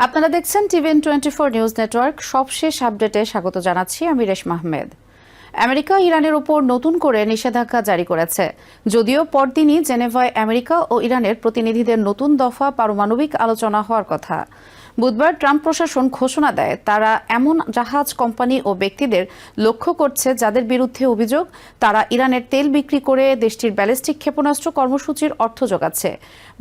আপনারা দেখছেন TVN24 news network. সবশেষ আপডেটে স্বাগত জানাচ্ছি আমি রেশমা আহমেদ। আমেরিকা ইরানের উপর নতুন করে নিষেধাজ্ঞা জারি করেছে। যদিও পরদিনই জেনেভায় আমেরিকা ও ইরানের প্রতিনিধিদের নতুন দফা পারমাণবিক আলোচনা হওয়ার কথা। বুধবার ট্রাম্প প্রশাসন ঘোষণা দেয় তারা এমন জাহাজ কোম্পানি ও ব্যক্তিদের লক্ষ্য করছে যাদের বিরুদ্ধে অভিযোগ তারা ইরানের তেল বিক্রি করে দেশটির ব্যালিস্টিক ক্ষেপণাস্ত্র কর্মসূচির অর্থ যোগাচ্ছে।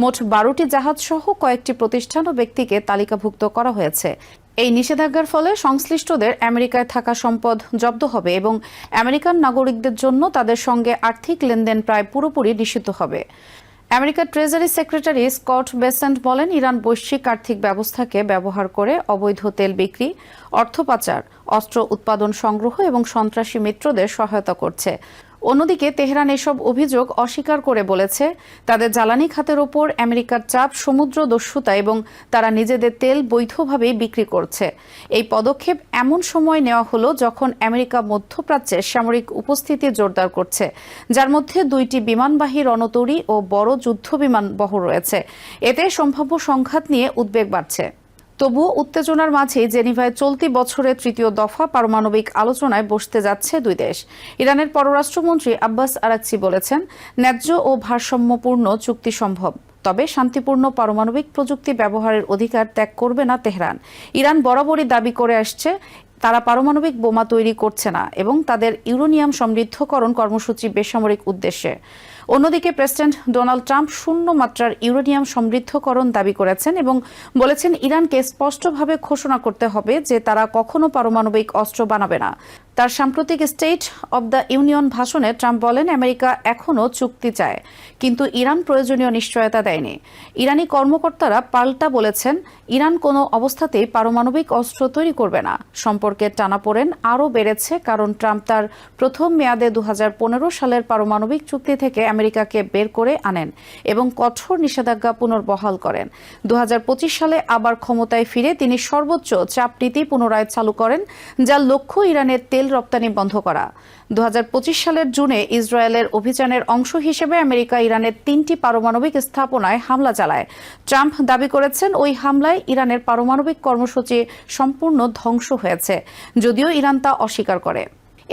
মোট 12টি জাহাজ সহ কয়েকটি প্রতিষ্ঠান ও ব্যক্তিকে তালিকাভুক্ত করা হয়েছে। এই নিষেধাজ্ঞার ফলে সংশ্লিষ্টদের আমেরিকায় থাকা সম্পদ জব্দ হবে এবং আমেরিকান নাগরিকদের জন্য তাদের সঙ্গে আর্থিক লেনদেন প্রায় পুরোপুরি নিষিদ্ধ হবে। আমেরিকার ট্রেজারি সেক্রেটারি স্কট বেসেন্ট বলেন, ইরান বৈশ্বিক আর্থিক ব্যবস্থাকে ব্যবহার করে অবৈধ তেল বিক্রি, অর্থ পাচার, অস্ত্র উৎপাদন সংগ্রহ এবং সন্ত্রাসী মিত্রদের সহায়তা করছে। অন্যদিকে তেহরান এসব অভিযোগ অস্বীকার করে বলেছে তাদের জ্বালানি খাতের ওপর আমেরিকার চাপ সমুদ্র দস্যুতা এবং তারা নিজেদের তেল বৈধভাবেই বিক্রি করছে। এই পদক্ষেপ এমন সময় নেওয়া হলো যখন আমেরিকা মধ্যপ্রাচ্যে সামরিক উপস্থিতি জোরদার করছে, যার মধ্যে 2টি বিমানবাহী রণতরী ও বড় যুদ্ধবিমান বহর রয়েছে। এতে সম্ভাব্য সংঘাত নিয়ে উদ্বেগ বাড়ছে। তবুও উত্তেজনার মাঝেই জেনিভায় চলতি বছরের 3য় দফা পারমাণবিক আলোচনায় বসতে যাচ্ছে দুই দেশ। ইরানের পররাষ্ট্রমন্ত্রী আব্বাস আরাকচি বলেছেন, ন্যায্য ও ভারসাম্যপূর্ণ চুক্তি সম্ভব, তবে শান্তিপূর্ণ পারমাণবিক প্রযুক্তি ব্যবহারের অধিকার ত্যাগ করবে না তেহরান। ইরান বরাবরই দাবি করে আসছে তারা পারমাণবিক বোমা তৈরি করছে না এবং তাদের ইউরেনিয়াম সমৃদ্ধকরণ কর্মসূচি বেসামরিক উদ্দেশ্যে। অন্যদিকে প্রেসিডেন্ট ডোনাল্ড ট্রাম্প শূন্য মাত্রার ইউরেনিয়াম সমৃদ্ধকরণ দাবি করেছেন এবং বলেছেন ইরানকে স্পষ্টভাবে ঘোষণা করতে হবে যে তারা কখনো পারমাণবিক অস্ত্র বানাবে না। তার সাম্প্রতিক স্টেট অব দ্য ইউনিয়ন ভাষণে ট্রাম্প বলেন, আমেরিকা এখনও চুক্তি চায়, কিন্তু ইরান প্রয়োজনীয় নিশ্চয়তা দেয়নি। ইরানি কর্মকর্তারা পাল্টা বলেছেন, ইরান কোনো অবস্থাতেই পারমাণবিক অস্ত্র তৈরি করবে না। সম্পর্কের টানাপোড়েন আরও বেড়েছে কারণ ট্রাম্প তার প্রথম মেয়াদে 2015 সালের পারমাণবিক চুক্তি থেকে আমেরিকাকে বের করে আনেন এবং কঠোর নিষেধাজ্ঞা পুনর্বহাল করেন। 2025 সালে আবার ক্ষমতায় ফিরে তিনি সর্বোচ্চ চাপ নীতি পুনরায় চালু করেন, যার লক্ষ্য ইরানের তেল রপ্তানি বন্ধ করা। 2025 সালের জুনে ইসরায়েলের অভিযানের অংশ হিসেবে আমেরিকা ইরানের 3টি পারমাণবিক স্থাপনায় হামলা চালায়। ট্রাম্প দাবি করেছেন ওই হামলায় ইরানের পারমাণবিক কর্মসূচি সম্পূর্ণ ধ্বংস হয়েছে, যদিও ইরান তা অস্বীকার করে।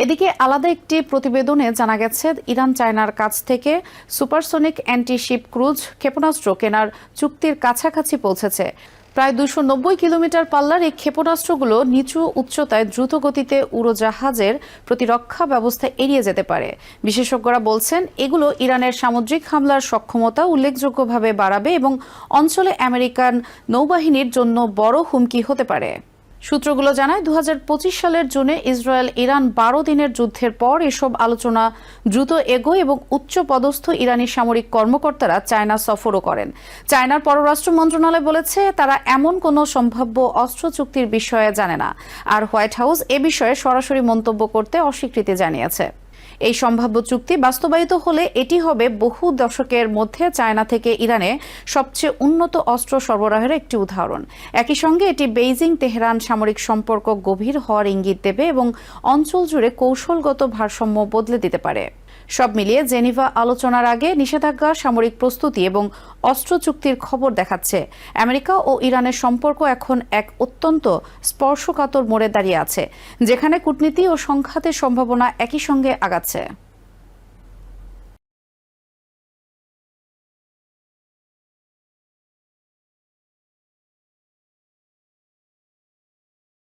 এদিকে আলাদা একটি প্রতিবেদনে জানা গেছে ইরান চায়নার কাছ থেকে সুপারসনিক অ্যান্টি-শিপ ক্রুজ ক্ষেপণাস্ত্র কেনার চুক্তির কাছাকাছি পৌঁছেছে। প্রায় 290 কিলোমিটার পাল্লার এই ক্ষেপণাস্ত্রগুলো নিচু উচ্চতায় দ্রুত গতিতে উড়োজাহাজের প্রতিরক্ষা ব্যবস্থা এড়িয়ে যেতে পারে। বিশেষজ্ঞরা বলছেন এগুলো ইরানের সামুদ্রিক হামলার সক্ষমতা উল্লেখযোগ্যভাবে বাড়াবে এবং অঞ্চলে আমেরিকান নৌবাহিনীর জন্য বড় হুমকি হতে পারে। সূত্রগুলো জানায় 2025 সালের জুনে ইসরায়েল ইরান 12 দিনের যুদ্ধের পর এসব আলোচনা দ্রুত এগোয় এবং উচ্চ পদস্থ ইরানি সামরিক কর্মকর্তারা চায়না সফরও করেন। চায়নার পররাষ্ট্র মন্ত্রণালয় বলেছে তারা এমন কোনো সম্ভাব্য অস্ত্র চুক্তির বিষয়ে জানে না, আর হোয়াইট হাউস এ বিষয়ে সরাসরি মন্তব্য করতে অস্বীকৃতি জানিয়েছে। এই সম্ভাব্য চুক্তি বাস্তবায়িত হলে এটি হবে বহু দশকের মধ্যে চায়না থেকে ইরানে সবচেয়ে উন্নত অস্ত্র সরবরাহের একটি উদাহরণ। একই সঙ্গে এটি বেইজিং তেহরান সামরিক সম্পর্ক গভীর হওয়ার ইঙ্গিত দেবে এবং অঞ্চল জুড়ে কৌশলগত ভারসাম্য বদলে দিতে পারে। সব মিলিয়ে জেনিভা আলোচনার আগে নিষেধাজ্ঞা, সামরিক প্রস্তুতি এবং অস্ত্র চুক্তির খবর দেখাচ্ছে আমেরিকা ও ইরানের সম্পর্ক এখন এক অত্যন্ত স্পর্শকাতর মোড়ে দাঁড়িয়ে আছে, যেখানে কূটনীতি ও সংঘাতের সম্ভাবনা একই সঙ্গে আগাচ্ছে।